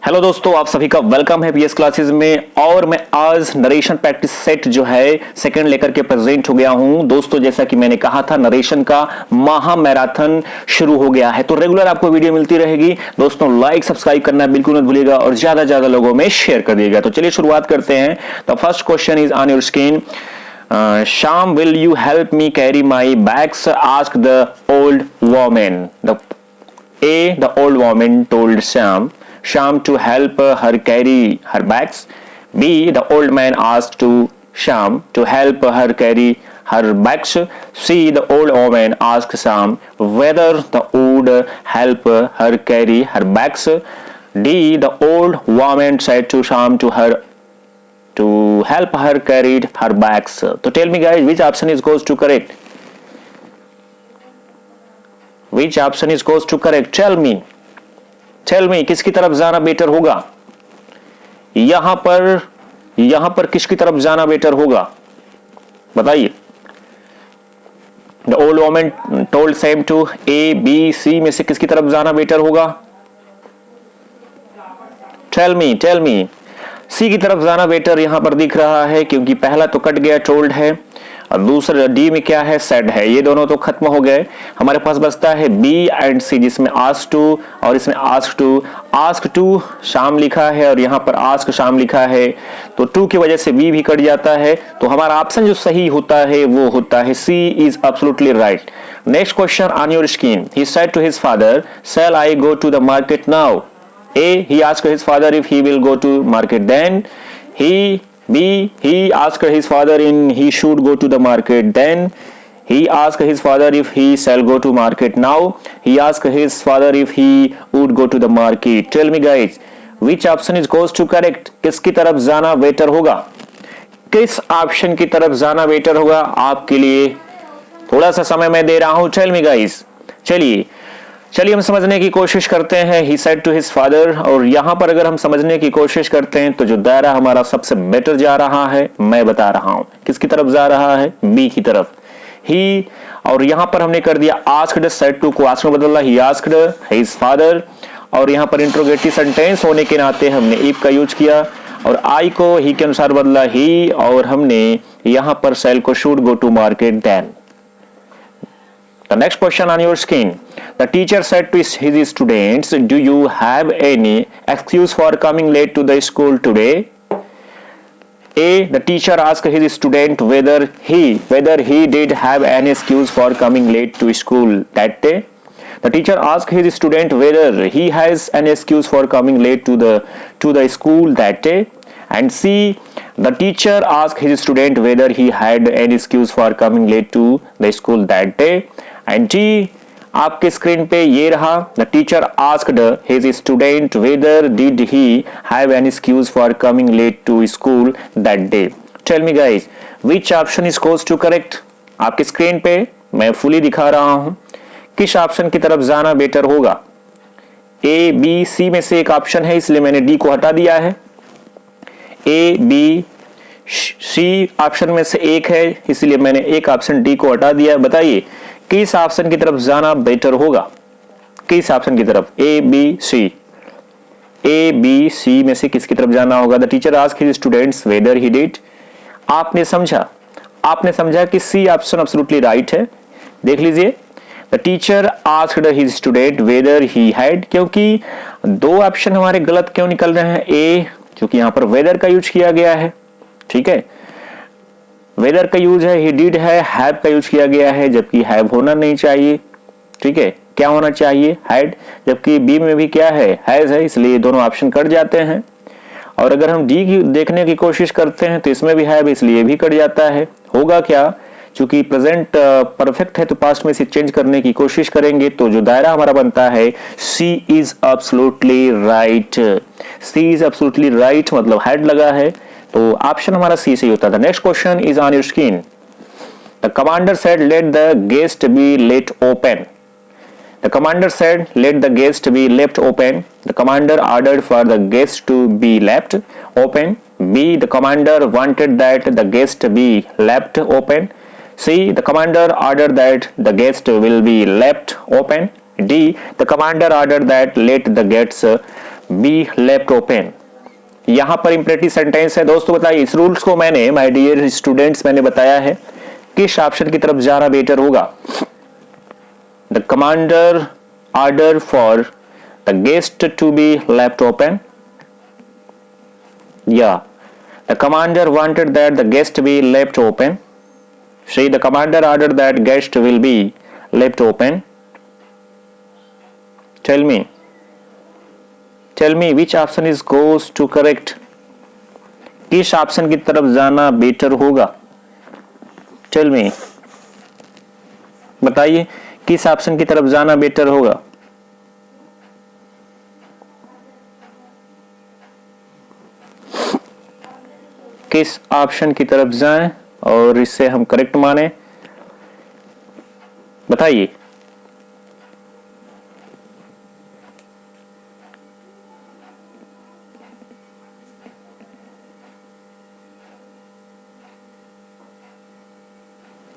Hello दोस्तों, आप सभी का वेलकम है पीएस क्लासेस में। और मैं आज नरेशन प्रैक्टिस सेट जो है सेकंड लेकर के प्रेजेंट हो गया हूं। दोस्तों, जैसा कि मैंने कहा था, नरेशन का महा मैराथन शुरू हो गया है, तो रेगुलर आपको वीडियो मिलती रहेगी। दोस्तों, लाइक सब्सक्राइब करना बिल्कुल मत भूलिएगा और ज्यादा ज्यादा लोगों में शेयर कर दिएगा। तो चलिए शुरुआत करते हैं। The first question is on your screen. Sham, will you help me carry my bags? Asked the old woman. The old woman told Sham to help her carry her bags. B, the old man asked Sham to help her carry her bags. C, the old woman asked Sham whether the would help her carry her bags. D, the old woman said to Sham to help her carry her bags. So tell me guys, which option is goes to correct? Which option is goes to correct? Tell me किसकी तरफ जाना better होगा? यहां पर किसकी तरफ जाना better होगा? बताइए। The old woman told Sam to A, B, C में से किसकी तरफ जाना बेटर होगा? Tell me. सी की तरफ जाना बेटर यहां पर दिख रहा है, क्योंकि पहला तो कट गया, टोल्ड है, और दूसरा डी में क्या है, सेड है। ये दोनों तो खत्म हो गए। हमारे पास बचता है बी एंड सी, जिसमें आस्क टू और इसमें आस्क टू शाम लिखा है और यहां पर आस्क शाम लिखा है, तो टू की वजह से बी भी कट जाता है। तो हमारा ऑप्शन जो सही होता है वो होता है C is absolutely right. Next question on your screen. He said to his father, shall I go to the market now? A, he asked his father if he will go to market then. B, he asked his father in he should go to the market then. He asked his father if he shall go to market now. He asked his father if he would go to the market. Tell me guys, which option is goes to correct? किसकी तरफ जाना better होगा? किस option की तरफ जाना better होगा? आपके लिए थोड़ा सा समय मैं दे रहा हूं। Tell me guys. चलिए हम समझने की कोशिश करते हैं। He said to his father, और यहां पर अगर हम समझने की कोशिश करते हैं तो जो दायरा हमारा सबसे बेटर जा रहा है, मैं बता रहा हूं किसकी तरफ जा रहा है, बी की तरफ। ही, और यहां पर हमने कर दिया asked, said to को asked में बदला, he asked his father, और यहां पर इंट्रोगेटिव सेंटेंस होने के नाते हमने if का यूज किया, और I को he के अनुसार बदला ही, और हमने यहां पर shall को should go to market then. The next question on your screen. The teacher said to his students, do you have any excuse for coming late to the school today? A, the teacher asked his student whether he did have any excuse for coming late to school that day. The teacher asked his student whether he has an excuse for coming late to the school that day. And C, the teacher asked his student whether he had any excuse for coming late to the school that day. And D, आपके screen पे ये रहा, the teacher asked his student whether did he have any excuse for coming late to school that day. Tell me guys, which option is goes to correct? आपके screen पे मैं fully दिखा रहा हूं, किस ऑप्शन की तरफ जाना बेटर होगा? A, B, C में से एक ऑप्शन है, इसलिए मैंने D को हटा दिया है। A, B, C ऑप्शन में से एक है, इसलिए मैंने एक ऑप्शन D को हटा दिया। बताइए किस ऑप्शन की तरफ जाना बेटर होगा? किस ऑप्शन की तरफ? A, B, C में से किसकी तरफ जाना होगा? The teacher asked his students weather he did. आपने समझा कि C ऑप्शन एब्सोल्युटली राइट है। देख लीजिए, the teacher asked his student weather he had, क्योंकि दो ऑप्शन हमारे गलत क्यों निकल रहे हैं? A, क्योंकि यहां पर वेदर का यूज किया गया है, ठीक है, वेदर का यूज है, ही डिड है, हैव का यूज किया गया है, जबकि हैव होना नहीं चाहिए, ठीक है, क्या होना चाहिए, हैड, जबकि बी में भी क्या है, हैज है, इसलिए दोनों ऑप्शन कट जाते हैं। और अगर हम डी की देखने की कोशिश करते हैं तो इसमें भी हैव, इसलिए भी कट जाता है। होगा क्या, चूंकि प्रेजेंट परफेक्ट है तो पास्ट में इसे चेंज करने की कोशिश करेंगे, तो जो दायरा हमारा बनता है C is absolutely right. C is absolutely right मतलब हैड लगा है, तो ऑप्शन हमारा सी सही होता था। Next question is on your screen. The commander said let the guest be let open. The commander said, let the guest be left open. The commander ordered for the guest to be left open. B, the commander wanted that the guest be left open. C, the commander ordered that the guest will be left open. D, the commander ordered that let the guests B left open. यहां पर imperative sentence है। दोस्तों बताइए, इस rules को मैंने, my dear students, मैंने बताया है किस ऑप्शन की तरफ जाना बेटर होगा। The commander order for the guest to be left open, या the commander wanted that the guest be left open. See, the commander ordered that guest will be left open. Tell me which option is goes to correct. किस option की तरफ जाना better होगा? Tell me. बताइए किस option की तरफ जाना बेटर होगा? किस ऑप्शन की तरफ जाएं और इससे हम करेक्ट माने? बताइए।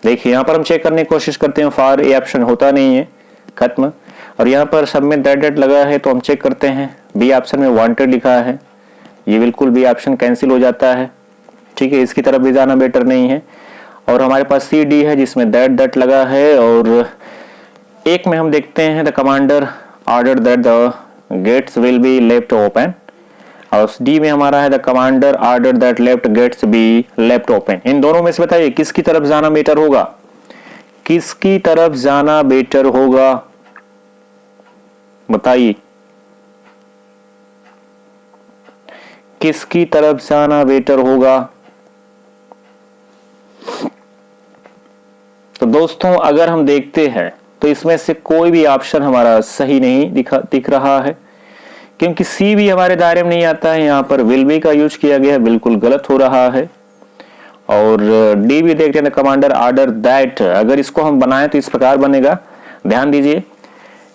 देखिए यहां पर हम चेक करने की कोशिश करते हैं, फॉर ए ऑप्शन होता नहीं है, खत्म। और यहां पर सब में दैट लगा है तो हम चेक करते हैं, बी ऑप्शन में वांटेड लिखा है, ये बिल्कुल बी ऑप्शन कैंसिल हो जाता है। ठीक है, इसकी तरफ भी जाना बेटर नहीं है। और हमारे पास सी डी है जिसमें दैट लगा है। और एक में हम देखते हैं the commander order that the gates will be left open, और डी में हमारा है the commander order that left gates be left open. इन दोनों में से बताइए किसकी तरफ जाना बेटर होगा? किसकी तरफ जाना बेटर होगा बताइए, किसकी तरफ जाना बेटर होगा? तो दोस्तों अगर हम देखते हैं तो इसमें से कोई भी ऑप्शन हमारा सही नहीं दिख रहा है, क्योंकि सी भी हमारे दायरे में नहीं आता है। यहाँ पर विल बी का यूज किया गया है, बिल्कुल गलत हो रहा है। और डी भी देखते हैं कमांडर ऑर्डर दैट, अगर इसको हम बनाएं तो इस प्रकार बनेगा, ध्यान दीजिए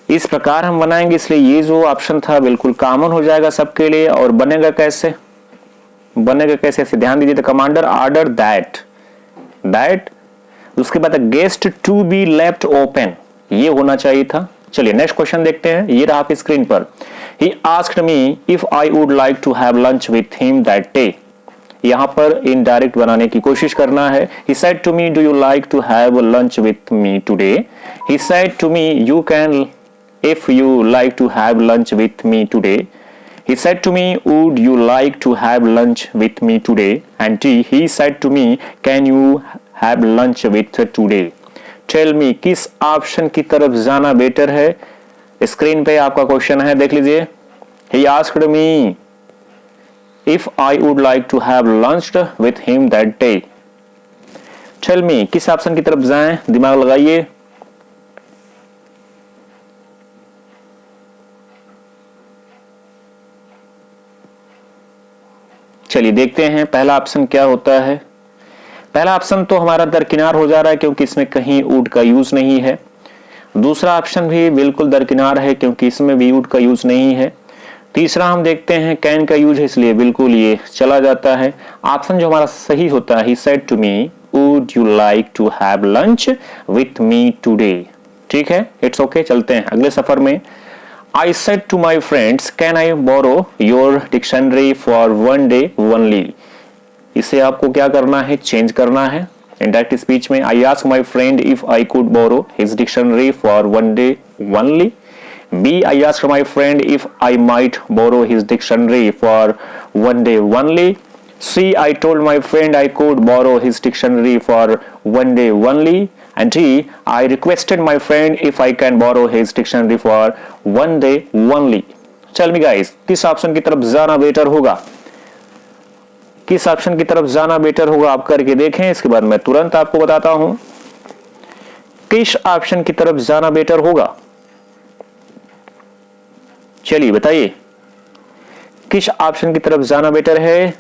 इस प्रकार हम बनाएंगे, इसलिए ये जो ऑप्शन था बिल्कुल कॉमन हो जाएगा सबके लिए। और बनेगा कैसे, ऐसे ध्यान दीजिए, द कमांडर ऑर्डर दैट उसके बाद गेस्ट टू बी लेफ्ट ओपन, ये होना चाहिए था। चलिए नेक्स्ट क्वेश्चन देखते हैं, ये रहा आपकी स्क्रीन पर। He asked me if I would like to have lunch with him that day. यहां पर इनडायरेक्ट बनाने की कोशिश करना है। He said to me, do you like to have lunch with me today? He said to me, you can if you like to have lunch with me today. He said to me, would you like to have lunch with me today? And he said to me, can you have lunch with today? Tell me किस option की तरफ जाना better है? Screen पे आपका question है, देख लीजिए। He asked me if I would like to have lunch with him that day. Tell me किस ऑप्शन की तरफ जाएं, दिमाग लगाइए। चलिए देखते हैं पहला ऑप्शन क्या होता है। पहला ऑप्शन तो हमारा दरकिनार हो जा रहा है क्योंकि इसमें कहीं वुड का यूज नहीं है। दूसरा ऑप्शन भी बिल्कुल दरकिनार है क्योंकि इसमें भी वुड का यूज नहीं है। तीसरा हम देखते हैं कैन का यूज है, इसलिए बिल्कुल ये चला जाता है। ऑप्शन जो हमारा सही होता है, he said to me, would you like to have lunch with me today? ठीक है, इट्स ओके, चलते हैं अगले सफर में। I said to my friends, can I borrow your dictionary for one day only? इसे आपको क्या करना है, चेंज करना है। इनडायरेक्ट स्पीच में I asked my friend if I could borrow his dictionary for one day only. B, I asked my friend if I might borrow his dictionary for one day only. C, I told my friend I could borrow his dictionary for one day only. And D, I requested my friend if I can borrow his dictionary for one day only. Tell me guys, किस option की तरफ जाना better होगा? किस option की तरफ जाना better होगा आप करके देखें, इसके बाद मैं तुरंत आपको बताता हूं किस ऑप्शन की तरफ जाना बेटर होगा। चलिए बताइए किस ऑप्शन की तरफ जाना बेटर है।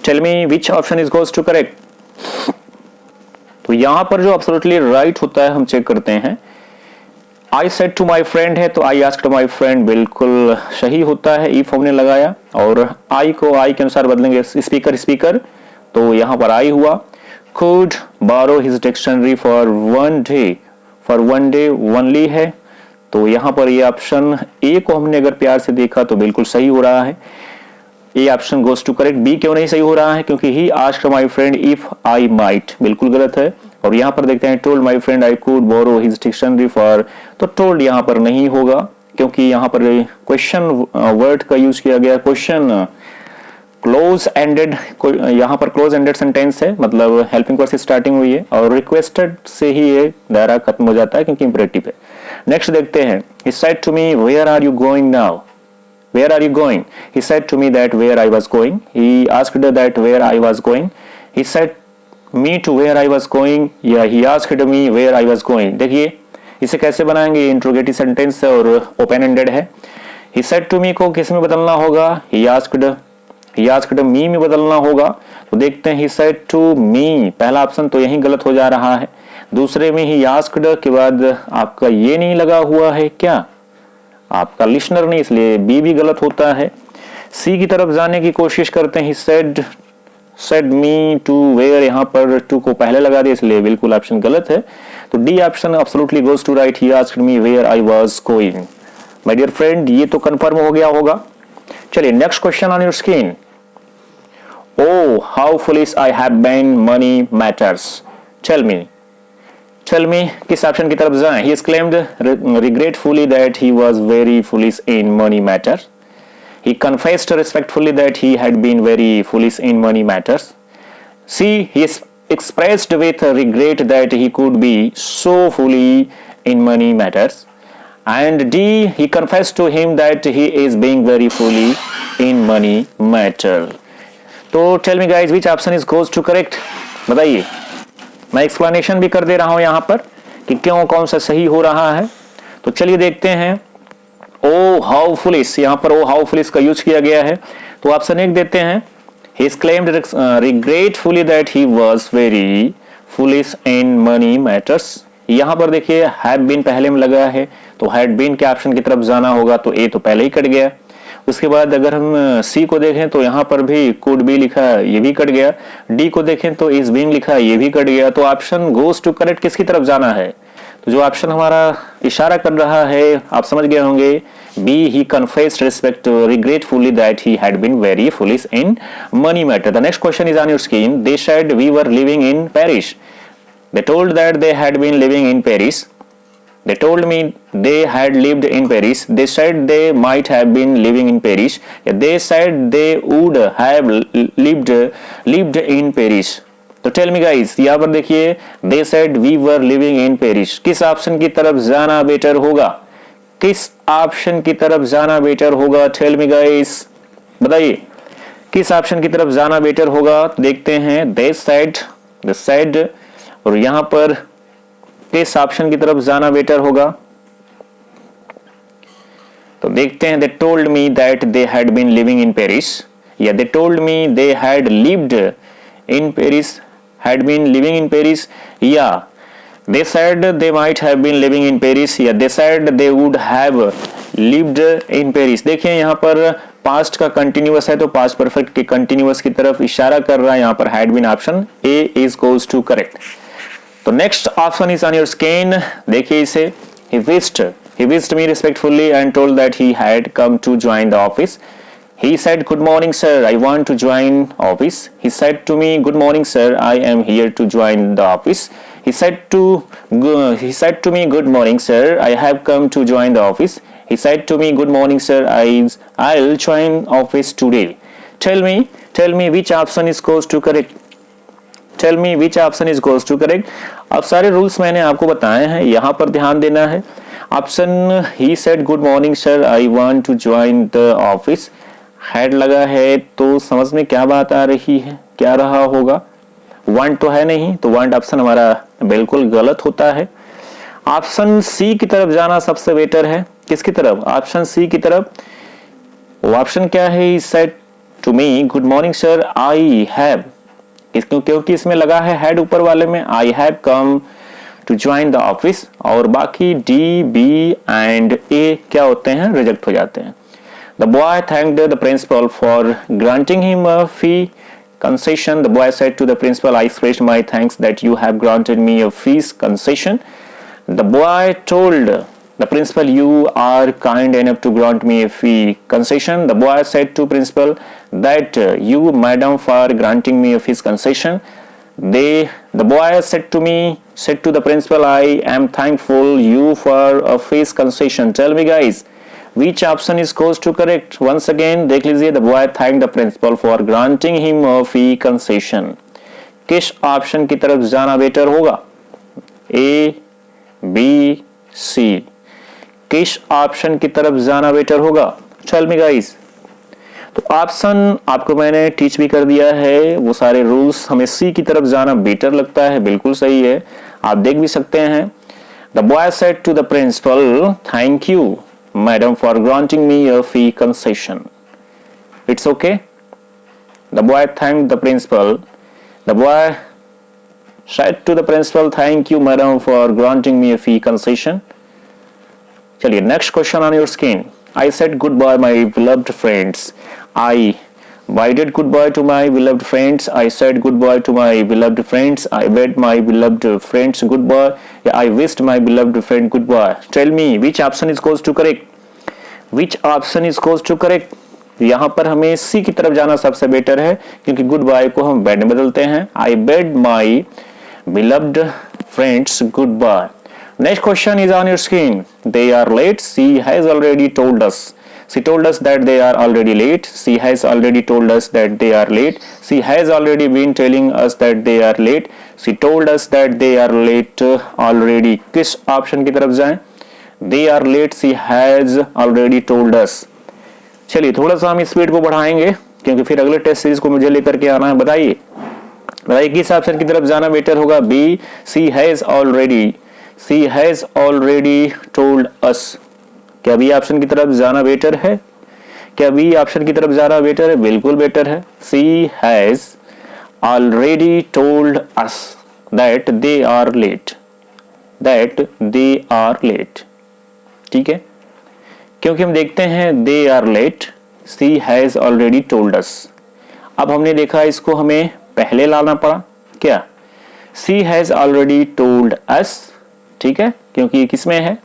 Tell me which option is goes to correct. तो यहां पर जो एब्सोल्युटली राइट होता है हम चेक करते हैं। I said to my friend है तो I asked my friend बिल्कुल सही होता है, if हमने लगाया और I को I के अनुसार बदलेंगे, स्पीकर तो यहां पर I हुआ। Could borrow his dictionary for one day for one day only है, तो यहाँ पर ये ऑप्शन ए को हमने अगर प्यार से देखा तो बिल्कुल सही हो रहा है। A option goes to correct. B क्यों नहीं सही हो रहा है? क्योंकि he asked my friend if I might, बिल्कुल गलत है। और यहाँ पर देखते हैं told my friend I could borrow his dictionary for, तो टोल्ड यहाँ पर नहीं होगा क्योंकि यहाँ पर क्वेश्चन वर्ड का यूज किया गया। क्वेश्चन क्लोज एंडेड, यहाँ पर क्लोज एंडेड सेंटेंस है, मतलब हेल्पिंग वर्ब से स्टार्टिंग हुई है और रिक्वेस्टेड से ही ये दायरा खत्म हो जाता है क्योंकि इंपरेटिव है। नेक्स्ट देखते हैं, he said to me where are you going now, where are you going, he said to me that where I was going, he asked that where I was going, he said me to where I was going, या he asked me where I was going। देखिए इसे कैसे बनाएंगे, interrogative sentence है और open ended है। he said to me को किस में बदलना होगा, he asked me में बदलना होगा। तो देखते हैं he said to me, पहला ऑप्शन तो यही गलत हो जा रहा है। दूसरे में ही asked के बाद आपका ये नहीं लगा हुआ है क्या, आपका लिसनर नहीं, इसलिए बी भी गलत होता है। सी की तरफ जाने की कोशिश करते हैं, said me to where, यहाँ पर टू को पहले लगा दिया इसलिए बिल्कुल ऑप्शन गलत है। तो D option absolutely goes to right, he asked me where I was going। My dear friend, ये तो कंफर्म हो गया होगा। चलिए next question on your screen. Oh, how foolish I have been, money matters. Tell me, किस option की तरफ जाएं? He exclaimed regretfully that he was very foolish in money matters. He confessed respectfully that he had been very foolish in money matters. C, he expressed with regret that he could be so foolish in money matters. And D, he confessed to him that he is being very foolish in money matter. तो tell me guys which option is goes to correct, बताइए। मैं explanation भी कर दे रहा हूं यहां पर कि क्यों कौन सा सही हो रहा है। तो चलिए देखते हैं। ओ हाउ फुलिश, यहां पर ओ हाउ फुलिश का यूज किया गया है, तो ऑप्शन एक देते हैं, he claimed regretfully that he was very foolish in money matters. यहां पर देखिए हैव बीन पहले में लगा है, तो हैड बीन के ऑप्शन की तरफ जाना होगा, तो ए तो पहले ही कट गया। उसके बाद अगर हम सी को देखें तो यहाँ पर भी कुड बी लिखा है, ये भी कट गया। डी को देखें तो इज बीइंग लिखा है, ये भी कट गया। तो ऑप्शन गोज टू करेक्ट किसकी तरफ जाना है? तो जो ऑप्शन हमारा इशारा कर रहा है आप समझ गए होंगे, B, he confessed regretfully that he had been very foolish in money matter. The next question is on your screen. They said we were living in Paris. They told that they had been living in Paris. They told me they had lived in Paris. They said they might have been living in Paris. They said they would have lived in Paris. तो tell me guys, यहाँ पर देखिए they said we were living in Paris। किस option की तरफ जाना better होगा? किस ऑप्शन की तरफ जाना बेटर होगा? tell me guys, बताइए किस ऑप्शन की तरफ जाना बेटर होगा? देखते हैं they said, और यहाँ पर किस ऑप्शन की तरफ जाना बेटर होगा? तो देखते हैं, they told me that they had been living in Paris, या they told me they had lived in Paris, had been living in Paris, या they said they might have been living in Paris, या they said they would have lived in Paris। देखिए यहाँ पर past का continuous है तो past perfect के continuous की तरफ इशारा कर रहा है, यहाँ पर had been option A is goes to correct. तो next option is on your screen, देखिए इसे। he wished me respectfully and told that he had come to join the office. He said, good morning sir, I want to join office. He said to me, good morning sir, I am here to join the office. He said to me, good morning sir, I have come to join the office. He said to me, good morning sir, I'll join office today. Tell me which option is goes to correct. Tell me which option is goes to correct। अब सारे rules मैंने आपको बताए हैं, यहाँ पर ध्यान देना है। Option he said good morning sir, I want to join the office, had लगा है तो समझ में क्या बात आ रही है, क्या रहा होगा? want तो है नहीं, तो want ऑप्शन हमारा बिल्कुल गलत होता है। ऑप्शन सी की तरफ जाना सबसे बेटर है। किसकी तरफ? ऑप्शन सी की तरफ। वो ऑप्शन क्या है? he said to me good morning sir, I have, क्योंकि इसमें लगा है हेड ऊपर वाले में, I have come to join the office, और बाकी डी, बी एंड ए क्या होते हैं? रिजेक्ट हो जाते हैं। The boy thanked the principal for granting him a fee concession. The boy said to the principal, I expressed my thanks that you have granted me a fees concession. The boy told the principal, "You are kind enough to grant me a fee concession." The boy said to principal that, "You, madam, for granting me a fees concession." The boy said to the principal, "I am thankful you for a fees concession." Tell me guys, which option is goes to correct? Once again देख लीजिए, the boy thanked the principal for granting him a fee concession. किस option की तरफ जाना better होगा? A, B, C. किस option की तरफ जाना बेटर होगा? Tell me guys. तो ऑप्शन आपको मैंने टीच भी कर दिया है, वो सारे रूल्स हमें सी की तरफ जाना बेटर लगता है, बिल्कुल सही है, आप देख भी सकते हैं। The boy said to the principal, "thank you madam for granting me a fee concession." It's okay. The boy thank the principal. The boy said to the principal, "thank you madam for granting me a fee concession." चलिए next question on your screen. I said goodbye my beloved friends. I bade goodbye to my beloved friends. I said goodbye to my beloved friends. I bade my beloved friends goodbye. I wished my beloved friend goodbye. Tell me which option is goes to correct? Which option is goes to correct? यहाँ पर हमें सी की तरफ जाना सबसे better है, क्योंकि goodbye को हम bade में बदलते हैं। I bade my beloved friends goodbye. Next question is on your screen. They are late. She has already told us. She told us that they are already late. She has already told us that they are late. She has already been telling us that they are late. She told us that they are late already. किस option की तरफ जाएं? They are late. She has already told us. चलिए थोड़ा सा हम speed को बढ़ाएंगे, क्योंकि फिर अगले टेस्ट सीरीज को मुझे लेकर के आना है। बताइए किस ऑप्शन की तरफ जाना बेटर होगा? B, she has already. She has already told us. क्या बी ऑप्शन की तरफ जाना बेटर है? क्या बी ऑप्शन की तरफ जाना बेटर है? बिल्कुल बेटर है। She has already told us that they are late. That they are late. ठीक है, क्योंकि हम देखते हैं they are late. She has already told us. अब हमने देखा इसको हमें पहले लाना पड़ा। क्या? She has already told us. ठीक है, क्योंकि ये किसमें है?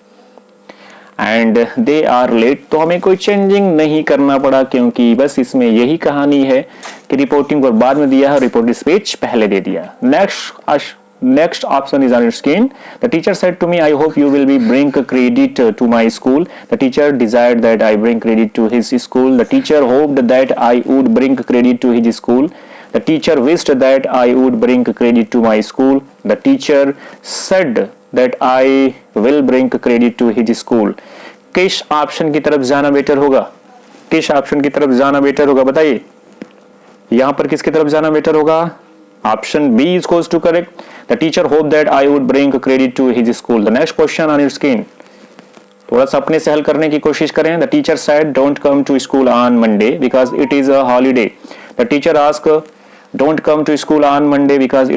एंड दे आर लेट, तो हमें कोई चेंजिंग नहीं करना पड़ा, क्योंकि बस इसमें यही कहानी है कि रिपोर्टिंग को बाद में दिया है, रिपोर्टिंग स्पीच पहले दे दिया। Next option is on your screen. The teacher said to me, "I hope you will be bring credit to my school." The teacher desired that I bring credit to his school. The teacher hoped that I would bring credit to his school. The teacher wished that I would bring credit to my school. The teacher said that I will bring credit to his school. किस option की तरफ जाना better होगा? किस option की तरफ जाना better होगा? बताइए यहां पर किसकी तरफ जाना बेटर होगा? Option B is goes to correct. The teacher hoped that I would bring credit to his school. The next question on your screen. थोड़ा सा अपने से हल करने की कोशिश करें। The teacher said don't come to school on Monday because it is a holiday. The teacher asked, "Don't come to school on Monday because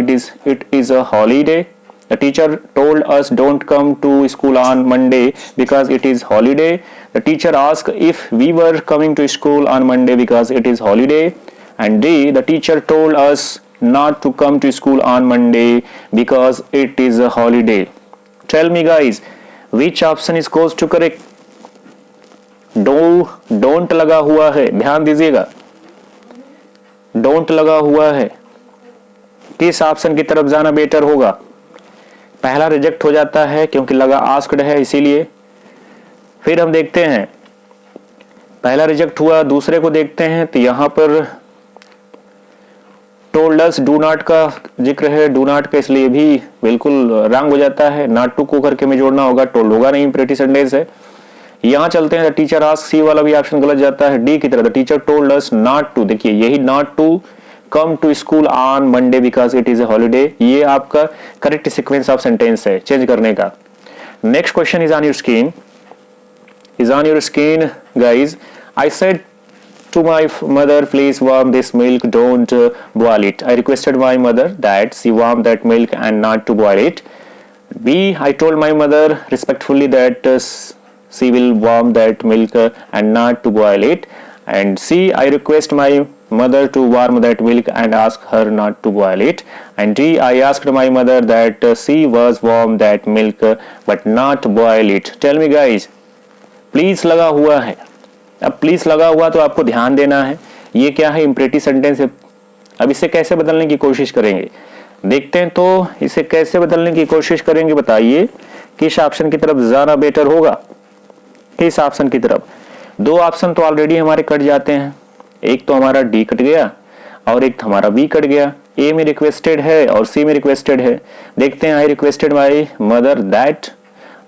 it is a holiday." The teacher told us don't come to school on Monday because it is holiday. The teacher asked if we were coming to school on Monday because it is holiday. And D, the teacher told us not to come to school on Monday because it is a holiday. Tell me guys, which option is goes to correct? Don't लगा हुआ है, ध्यान दीजिएगा, don't लगा हुआ है। किस option की तरफ जाना बेटर होगा? पहला रिजेक्ट हो जाता है क्योंकि लगा आस्क्ड है, इसीलिए। फिर हम देखते हैं पहला रिजेक्ट हुआ, दूसरे को देखते हैं तो यहां पर टोल्ड अस डू नॉट का जिक्र है, डू नॉट का इसलिए भी बिल्कुल रॉन्ग हो जाता है। नॉट टू को करके में जोड़ना होगा, टोल्ड होगा नहीं, इंपेरेटिव सेंटेंस है। यहां चलते हैं, टीचर आस्क, सी वाला भी ऑप्शन गलत जाता है। डी की तरफ, teacher told us not to, देखिए यही not to come to school on Monday because it is a holiday, ये आपका करेक्ट सीक्वेंस ऑफ सेंटेंस है चेंज करने का। Next question is on your screen, guys. I said to my mother, please warm this milk, don't boil it. I requested my mother that she warm that milk and not to boil it. B, I told my mother respectfully that she will warm that milk and not to boil it. And C, I request my mother to warm that milk and ask her not to boil it. And D, I asked my mother that she was warm that milk but not boil it. Tell me guys, please लगा हुआ है। अब please लगा हुआ तो आपको ध्यान देना है, ये क्या है, इंपरेटिव सेंटेंस है। अब इसे कैसे बदलने की कोशिश करेंगे, देखते हैं। तो इसे कैसे बदलने की कोशिश करेंगे, बताइए किस ऑप्शन की तरफ जाना बेटर होगा, किस ऑप्शन की तरफ। दो ऑप्शन तो ऑलरेडी हमारे कट जाते हैं, एक तो हमारा डी कट गया और एक हमारा बी कट गया। ए में रिक्वेस्टेड है और सी में रिक्वेस्टेड है। देखते हैं, I requested my mother that,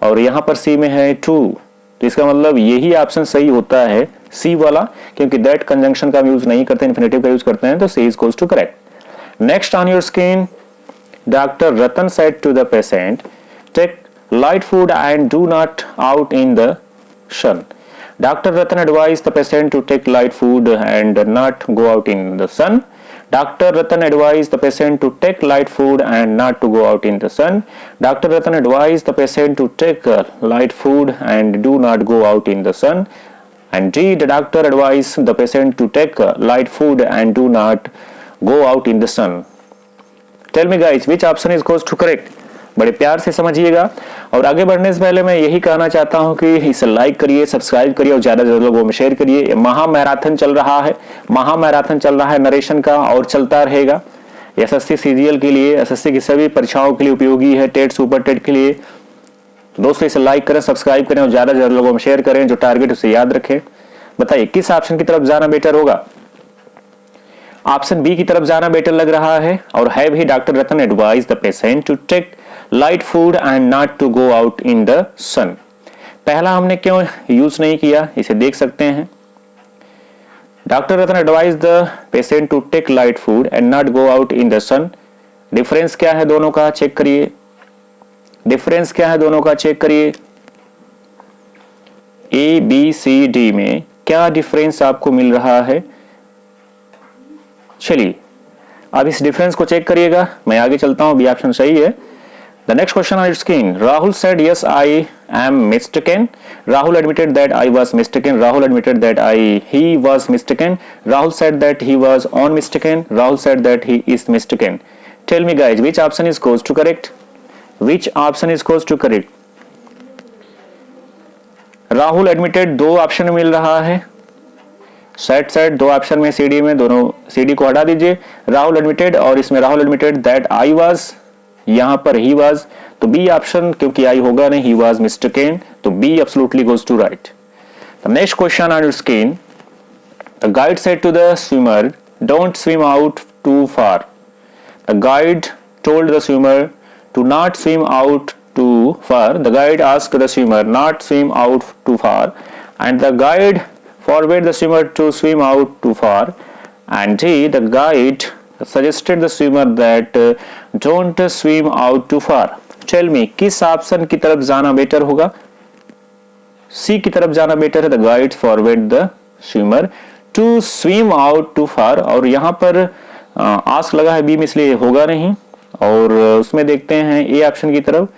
और यहाँ पर सी में है टू, तो इसका मतलब यही ऑप्शन सही होता है, सी वाला, क्योंकि दैट कंजंक्शन का हम यूज नहीं करते, इन्फिनेटिव का यूज करते हैं, तो C is equals to correct. Next on your screen, doctor Ratan said to the patient take light food and do not out in the sun. Dr. Ratan advised the patient to take light food and not go out in the sun. Dr. Ratan advised the patient to take light food and not to go out in the sun. Dr. Ratan advised the patient to take light food and do not go out in the sun. And D, the doctor advised the patient to take light food and do not go out in the sun. Tell me guys, which option is goes to correct? बड़े प्यार से समझिएगा। और आगे बढ़ने से पहले मैं यही कहना चाहता हूं कि इसे लाइक करिए, सब्सक्राइब करिए और ज्यादा से ज्यादा लोगों में शेयर करिए। महा मैराथन चल रहा है, महा मैराथन चल रहा है नरेशन का, और चलता रहेगा। एसएससी सीजीएल के लिए, एसएससी की सभी परीक्षाओं के लिए उपयोगी है, टेट सुपर टेट के लिए। तो दोस्तों इसे लाइक करें, सब्सक्राइब करें और ज्यादा से ज्यादा लोगों में शेयर करें। जो टारगेट उसे याद रखें। बताइए किस ऑप्शन की तरफ जाना बेटर होगा। ऑप्शन बी की तरफ जाना बेटर लग रहा है, और है भी doctor Ratan advise the patient to take light food and not to go out in the sun. पहला हमने क्यों यूज नहीं किया, इसे देख सकते हैं। Doctor Ratan advise the patient to take light food and not go out in the sun. Difference क्या है दोनों का, चेक करिए। डिफरेंस क्या है दोनों का, चेक करिए। ए बी सी डी में क्या डिफरेंस आपको मिल रहा है। चलिए अब इस डिफरेंस को चेक करिएगा, मैं आगे चलता हूं, बी ऑप्शन सही है। The next question on your screen. Rahul said, "Yes, I am mistaken." Rahul admitted that I was mistaken. Rahul admitted that he was mistaken. Rahul said that he was on mistaken. Rahul said that he is mistaken. Tell me, guys, which option is goes to correct? Which option is goes to correct? Rahul admitted दो option मिल रहा है। Set दो option में, CD में, दोनों CD को हटा दीजिए। राहुल एडमिटेड और इसमें Rahul admitted that I was, यहां पर ही वाज, तो बी ऑप्शन, क्योंकि आई होगा नहीं, ही वाज मिस्टेकन, तो B absolutely goes to right. The next question on your screen, the guide said to the swimmer don't swim out too far. The guide told the swimmer to not swim out too far. The guide asked the swimmer not swim out too far, and the guide forbade the swimmer to swim out too far. And D, the guide suggested the swimmer that don't swim out too far. Tell me किस option की तरफ जाना better होगा। सी की तरफ जाना better है। The guide forbade the swimmer to swim out too far, और यहाँ पर आस्क लगा है बी में, इसलिए होगा नहीं, और उसमें देखते हैं ए ऑप्शन की तरफ,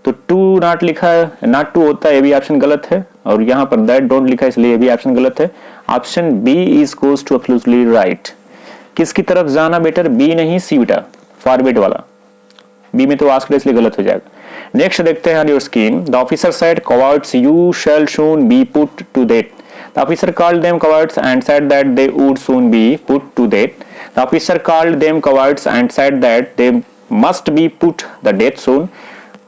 तो टू नॉट लिखा है, नॉट टू होता है, ये भी ऑप्शन गलत है, और यहाँ पर दैट डोंट लिखा है, इसलिए ये भी ऑप्शन गलत है। Option B is goes to absolutely right. किसकी तरफ जाना बेटर, बी नहीं सी बेटा, फॉरवर्ड वाला। बी में तो आस्क्ड इसलिए गलत हो जाएगा। नेक्स्ट देखते हैं on your screen, the officer said cowards you shall soon be put to death. The officer called them cowards and said that they would soon be put to death. The officer called them cowards and said that they must be put the death soon.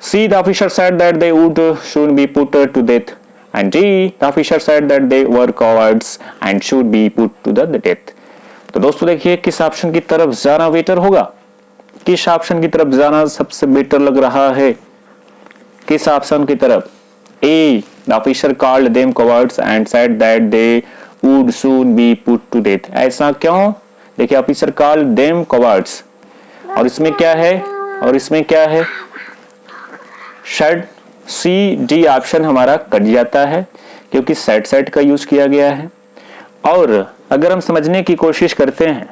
C, the officer said that they would soon be put to death. And D, the officer said that they were cowards and should be put to the death. तो दोस्तों देखिए किस option की तरफ जाना better होगा, किस option की तरफ जाना सबसे बेटर लग रहा है, किस ऑप्शन की तरफ। A, the officer called them cowards and said that they would soon be put to death. ऐसा क्यों, देखिए ऑफिसर called them cowards, और इसमें क्या है, और इसमें क्या है, शायद सी डी ऑप्शन हमारा कट जाता है, क्योंकि सेट का यूज किया गया है। और अगर हम समझने की कोशिश करते हैं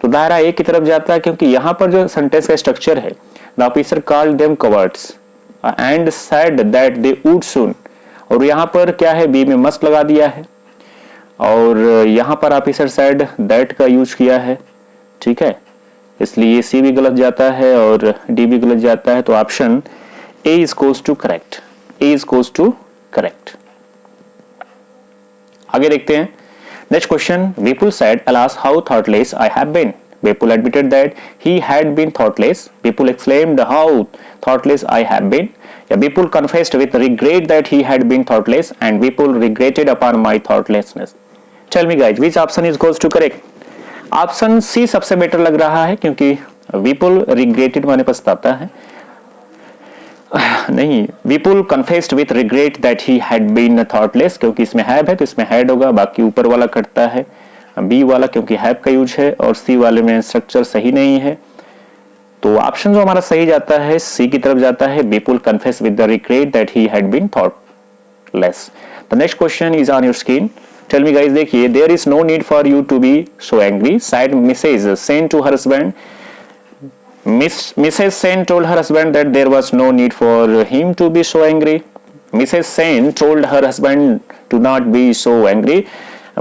तो दायरा ए की तरफ जाता है, क्योंकि यहां पर जो सेंटेंस का स्ट्रक्चर है, the officer called them cowards and said that they would सून, और यहां पर क्या है, बी में मस्ट लगा दिया है। और यहां पर ऑफिसर सेड दैट का यूज किया है, ठीक है, इसलिए सी भी गलत जाता है और डी भी गलत जाता है। तो option A is goes to correct, A is goes to correct. आगे देखते हैं next question. Vipul said alas how thoughtless I have been. Vipul admitted that he had been thoughtless. Vipul exclaimed, how thoughtless I have been. Yeah, Vipul confessed with regret that he had been thoughtless and Vipul regretted upon my thoughtlessness. Tell me guys, which option is goes to correct? Option C सबसे better लग रहा है क्योंकि विपुल regretted माने पछताता है, नहीं, Vipul confessed with regret that he had been thoughtless, क्योंकि इसमें हैव है तो इसमें हैड होगा, बाकी ऊपर वाला कटता है, बी वाला क्योंकि हैव का यूज है और सी वाले में स्ट्रक्चर सही नहीं है। तो ऑप्शन जो हमारा सही जाता है सी की तरफ जाता है, Vipul confess with the regret that he had been thoughtless. The next question is on your screen. Tell me guys, देखिए, there is no need for you to be so angry, said Mrs Sen to her husband. Mrs. Sen told her husband that there was no need for him to be so angry. Mrs. Sen told her husband to not be so angry.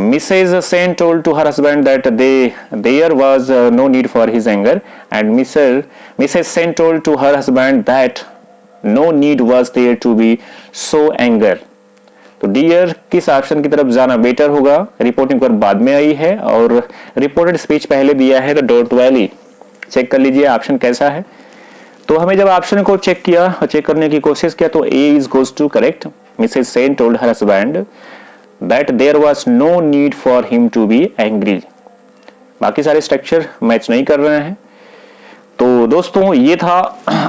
Mrs. Sen told to her husband that there was no need for his anger, and Mrs. Sen told to her husband that no need was there to be so anger. तो dear किस option की तरफ जाना better होगा? Reporting पर बाद में आई है और रिपोर्टेड स्पीच पहले दिया है द डॉट वैली। चेक कर लीजिए ऑप्शन कैसा है। तो हमें जब ऑप्शन को चेक किया और चेक करने की कोशिश किया तो A is goes to correct. Mrs Sen told her husband that there was no need for him to be angry. बाकी सारे स्ट्रक्चर मैच नहीं कर रहे हैं। तो दोस्तों ये था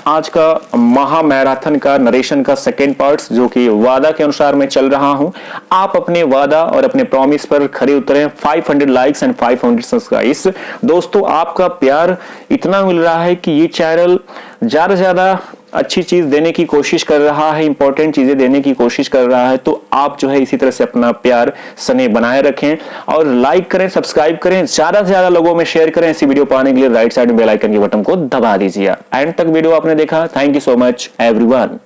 आज का महा मैराथन का नरेशन का सेकेंड पार्ट, जो कि वादा के अनुसार मैं चल रहा हूं। आप अपने वादा और अपने प्रॉमिस पर खरे उतरे। 500 लाइक्स एंड 500 सब्सक्राइब्स। दोस्तों आपका प्यार इतना मिल रहा है कि ये चैनल ज्यादा से ज्यादा अच्छी चीज देने की कोशिश कर रहा है, इंपॉर्टेंट चीजें देने की कोशिश कर रहा है। तो आप जो है इसी तरह से अपना प्यार स्नेह बनाए रखें और लाइक करें, सब्सक्राइब करें, ज्यादा से ज्यादा लोगों में शेयर करें। ऐसी वीडियो पाने के लिए राइट साइड में बेल आइकन के बटन को दबा दीजिए। एंड तक वीडियो आपने देखा, thank you so much everyone.